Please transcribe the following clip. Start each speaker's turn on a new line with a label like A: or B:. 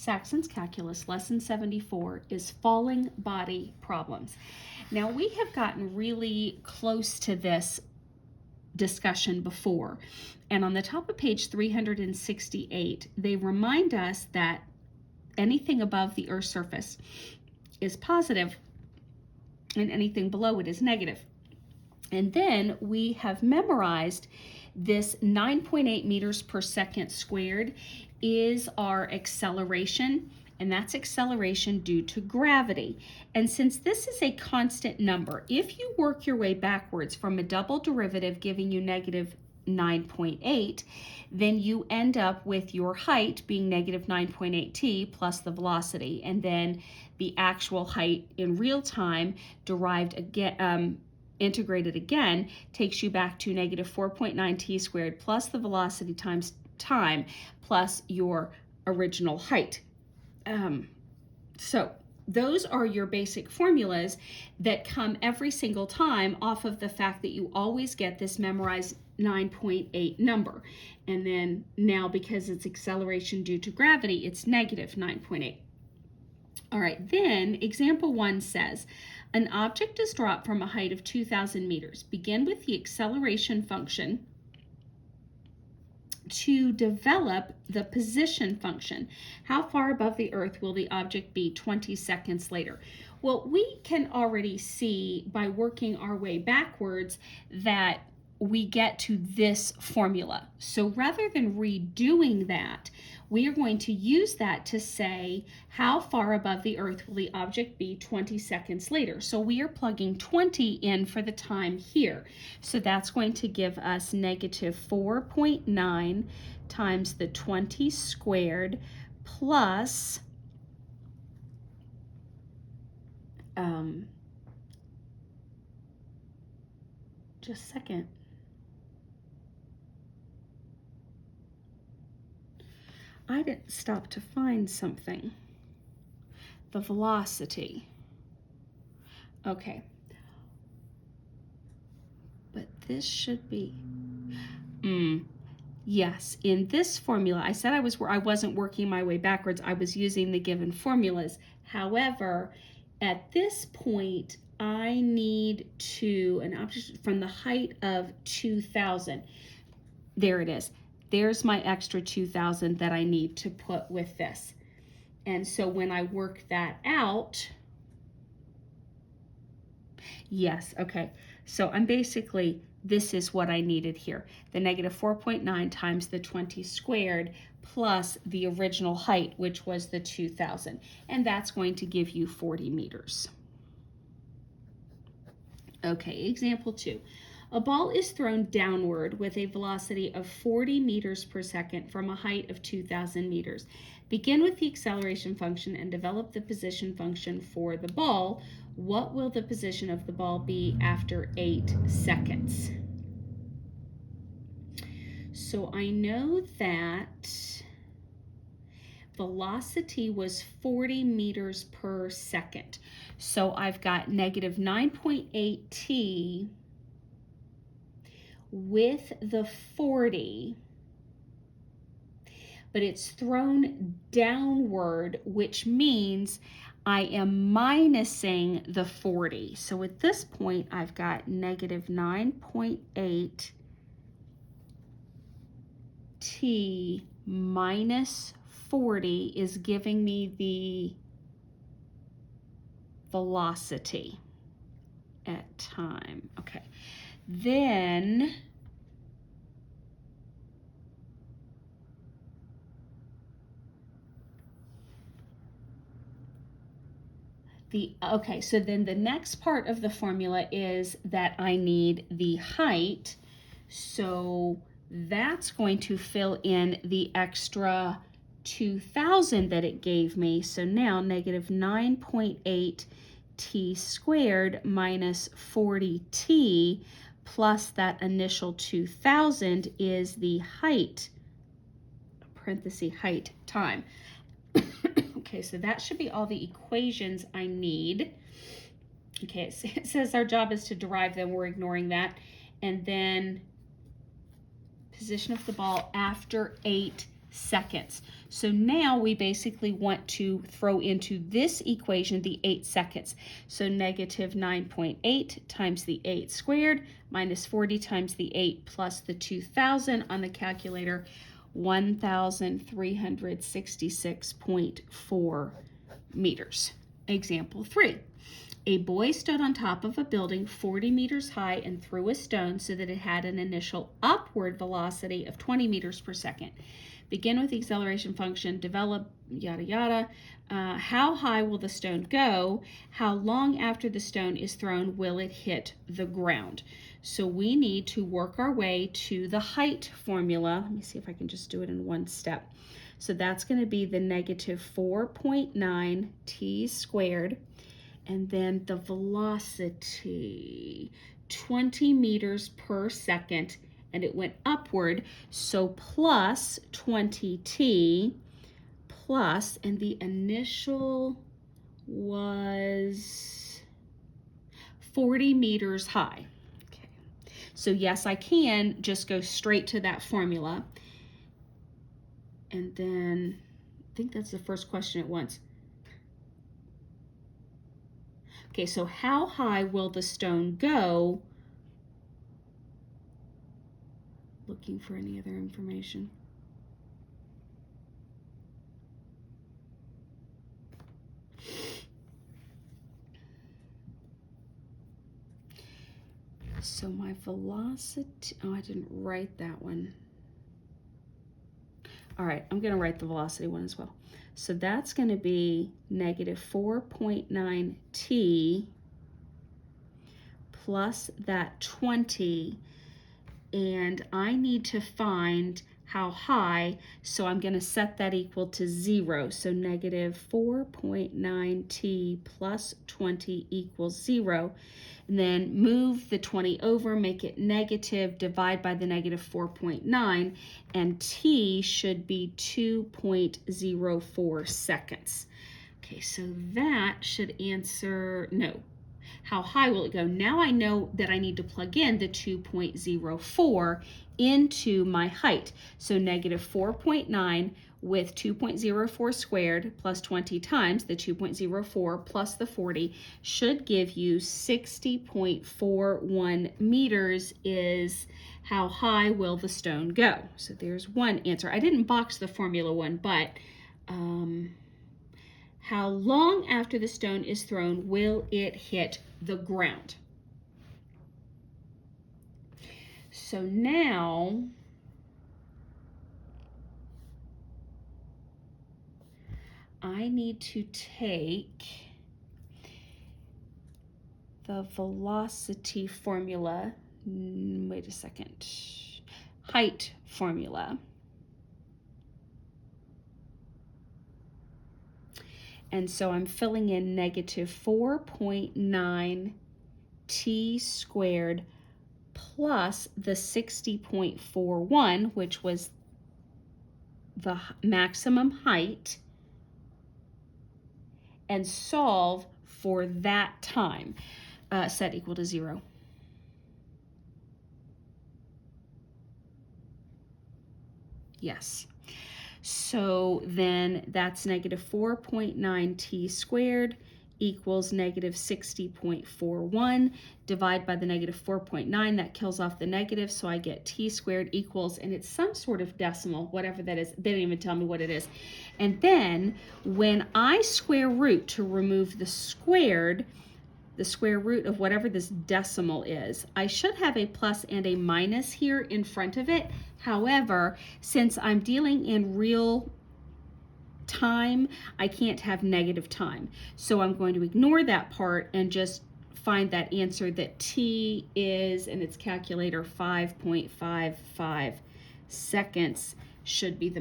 A: Saxon's Calculus, Lesson 74, is falling body problems. Now, we have gotten really close to this discussion before, and on the top of page 368, they remind us that anything above the Earth's surface is positive, and anything below it is negative. And then we have memorized this 9.8 meters per second squared is our acceleration, and that's acceleration due to gravity. And since this is a constant number, if you work your way backwards from a double derivative giving you negative 9.8, then you end up with your height being negative 9.8t plus the velocity, and then the actual height in real time derived again, integrated again, takes you back to negative 4.9t squared plus the velocity times time plus your original height. So those are your basic formulas that come every single time off of the fact that you always get this memorized 9.8 number. And then now, because it's acceleration due to gravity, it's negative 9.8. All right, then example 1 says, an object is dropped from a height of 2,000 meters. Begin with the acceleration function to develop the position function. How far above the Earth will the object be 20 seconds later? Well, we can already see by working our way backwards that we get to this formula. So rather than redoing that, we are going to use that to say how far above the Earth will the object be 20 seconds later. So we are plugging 20 in for the time here. So that's going to give us negative 4.9 times the 20 squared plus just a second. I didn't stop to find something. The velocity. Okay. But this should be, yes, in this formula, I said I wasn't working my way backwards. I was using the given formulas. However, at this point, I need an object from the height of 2,000. There it is. There's my extra 2,000 that I need to put with this. And so when I work that out, yes, okay. So I'm basically, this is what I needed here. The negative 4.9 times the 20 squared plus the original height, which was the 2,000. And that's going to give you 40 meters. Okay, example 2. A ball is thrown downward with a velocity of 40 meters per second from a height of 2,000 meters. Begin with the acceleration function and develop the position function for the ball. What will the position of the ball be after 8 seconds? So I know that velocity was 40 meters per second. So I've got negative 9.8t with the 40, but it's thrown downward, which means I am minusing the 40. So at this point, I've got negative 9.8 t minus 40 is giving me the velocity at time. Okay. Then so then the next part of the formula is that I need the height. So that's going to fill in the extra 2,000 that it gave me. So now negative 9.8 t squared minus 40t plus that initial 2,000 is the height, parenthesis height time. Okay, so that should be all the equations I need. Okay, it says our job is to derive them. We're ignoring that. And then position of the ball after 8 seconds. So now we basically want to throw into this equation the 8 seconds. So negative 9.8 times the 8 squared minus 40 times the 8 plus the 2,000 on the calculator, 1,366.4 meters. Example 3. A boy stood on top of a building 40 meters high and threw a stone so that it had an initial upward velocity of 20 meters per second. Begin with the acceleration function, develop yada yada. How high will the stone go? How long after the stone is thrown will it hit the ground? So we need to work our way to the height formula. Let me see if I can just do it in one step. So that's going to be the negative 4.9 t squared. And then the velocity, 20 meters per second, and it went upward, so plus 20t plus, and the initial was 40 meters high. Okay. So yes, I can just go straight to that formula. And then, I think that's the first question at once. Okay, so how high will the stone go? Looking for any other information. So my velocity, oh, I didn't write that one. All right, I'm going to write the velocity one as well. So that's going to be negative 4.9 t plus that 20, and I need to find how high, so I'm going to set that equal to 0. So negative 4.9 t plus 20 equals 0. And then move the 20 over, make it negative, divide by the negative 4.9, and t should be 2.04 seconds. Okay, so that should answer, no. How high will it go? Now I know that I need to plug in the 2.04 into my height. So negative 4.9 with 2.04 squared plus 20 times the 2.04 plus the 40 should give you 60.41 meters is how high will the stone go. So there's one answer. I didn't box the formula one, but how long after the stone is thrown will it hit the ground? So now I need to take the velocity formula, wait a second, height formula. And so I'm filling in negative 4.9 t squared plus the 60.41, which was the maximum height, and solve for that time. Set equal to 0. Yes. So then that's negative 4.9 t squared equals negative 60.41. Divide by the negative 4.9, that kills off the negative, so I get t squared equals, and it's some sort of decimal, whatever that is. They didn't even tell me what it is. And then when I square root to remove the squared, the square root of whatever this decimal is, I should have a plus and a minus here in front of it. However, since I'm dealing in real time, I can't have negative time. So I'm going to ignore that part and just find that answer that t is, and its calculator, 5.55 seconds should be the